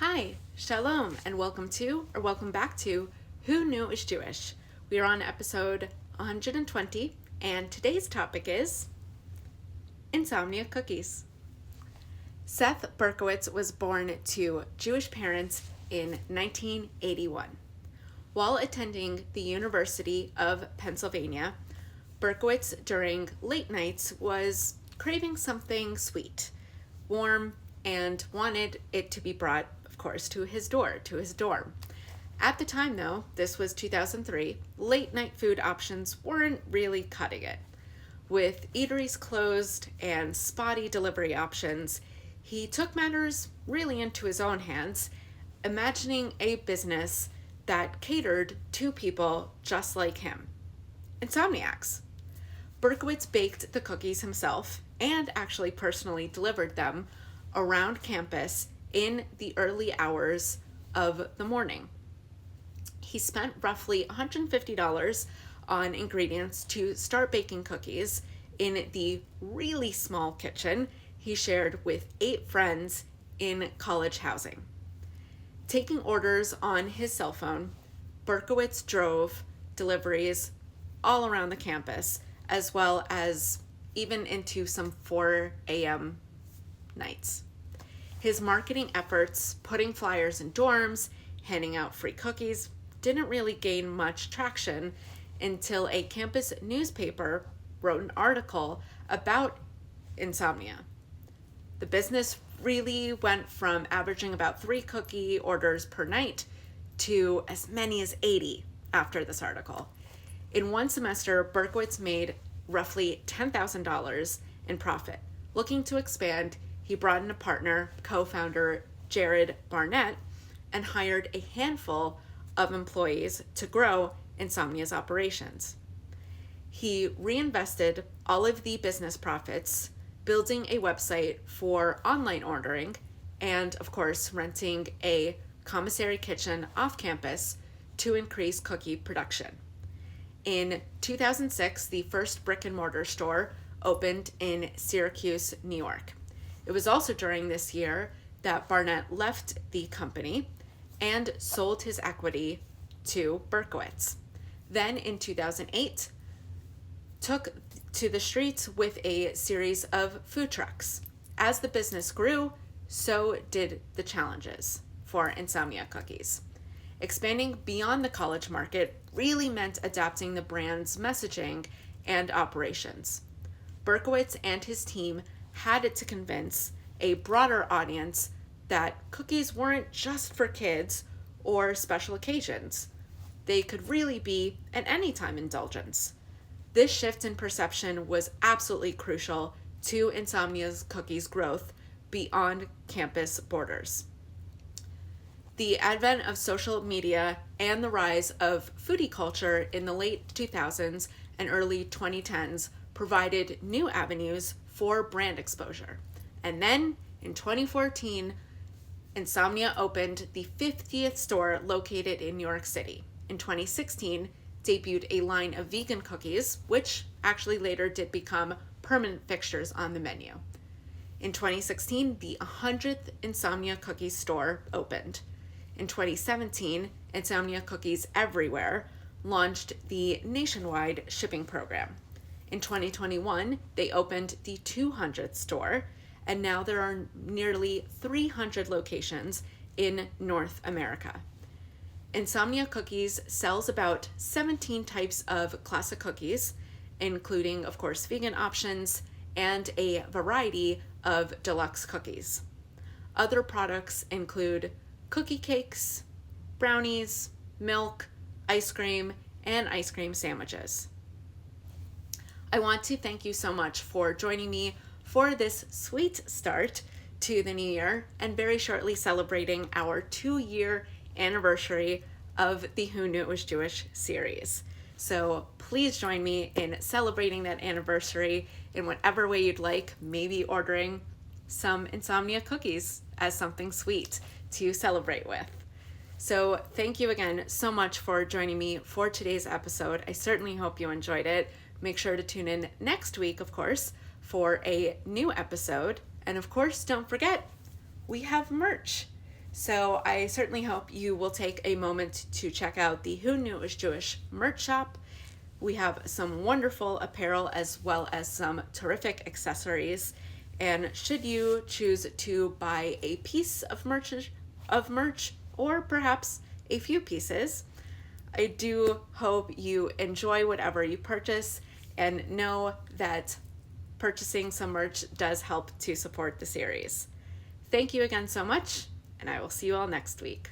Hi, Shalom, and welcome back to Who Knew It Was Jewish? We are on episode 120, and today's topic is Insomnia cookies. Seth Berkowitz was born to Jewish parents in 1981. While attending the University of Pennsylvania, Berkowitz during late nights was craving something sweet, warm, and wanted it to be brought, of course, to his dorm. At the time, though, this was 2003, late night food options weren't really cutting it. With eateries closed and spotty delivery options, he took matters really into his own hands, imagining a business that catered to people just like him, insomniacs. Berkowitz baked the cookies himself and actually personally delivered them around campus in the early hours of the morning. He spent roughly $150 on ingredients to start baking cookies in the really small kitchen he shared with 8 friends in college housing. Taking orders on his cell phone, Berkowitz drove deliveries all around the campus, as well as even into some 4 a.m. nights. His marketing efforts, putting flyers in dorms, handing out free cookies, didn't really gain much traction until a campus newspaper wrote an article about insomnia. The business really went from averaging about 3 cookie orders per night to as many as 80 after this article. In one semester, Berkowitz made roughly $10,000 in profit. Looking to expand, he brought in a partner, co-founder Jared Barnett, and hired a handful of employees to grow Insomnia's operations. He reinvested all of the business profits, building a website for online ordering, and of course, renting a commissary kitchen off campus to increase cookie production. In 2006, the first brick and mortar store opened in Syracuse, New York. It was also during this year that Barnett left the company and sold his equity to Berkowitz. Then in 2008, took to the streets with a series of food trucks. As the business grew, so did the challenges for Insomnia cookies. Expanding beyond the college market really meant adapting the brand's messaging and operations. Berkowitz and his team had to convince a broader audience that cookies weren't just for kids or special occasions. They could really be an anytime indulgence. This shift in perception was absolutely crucial to Insomnia's cookies' growth beyond campus borders. The advent of social media and the rise of foodie culture in the late 2000s and early 2010s provided new avenues for brand exposure. And then in 2014, Insomnia opened the 50th store located in New York City. In 2016, debuted a line of vegan cookies, which actually later did become permanent fixtures on the menu. In 2016, the 100th Insomnia Cookies store opened. In 2017, Insomnia Cookies Everywhere launched the nationwide shipping program. In 2021, they opened the 200th store, and now there are nearly 300 locations in North America. Insomnia Cookies sells about 17 types of classic cookies, including, of course, vegan options and a variety of deluxe cookies. Other products include cookie cakes, brownies, milk, ice cream, and ice cream sandwiches. I want to thank you so much for joining me for this sweet start to the new year and very shortly celebrating our 2-year anniversary of the Who Knew It Was Jewish series. So please join me in celebrating that anniversary in whatever way you'd like, maybe ordering some Insomnia cookies as something sweet to celebrate with. So thank you again so much for joining me for today's episode. I certainly hope you enjoyed it. Make sure to tune in next week, of course, for a new episode. And of course, don't forget, we have merch. So I certainly hope you will take a moment to check out the Who Knew It Was Jewish merch shop. We have some wonderful apparel as well as some terrific accessories. And should you choose to buy a piece of merch or perhaps a few pieces, I do hope you enjoy whatever you purchase and know that purchasing some merch does help to support the series. Thank you again so much, and I will see you all next week.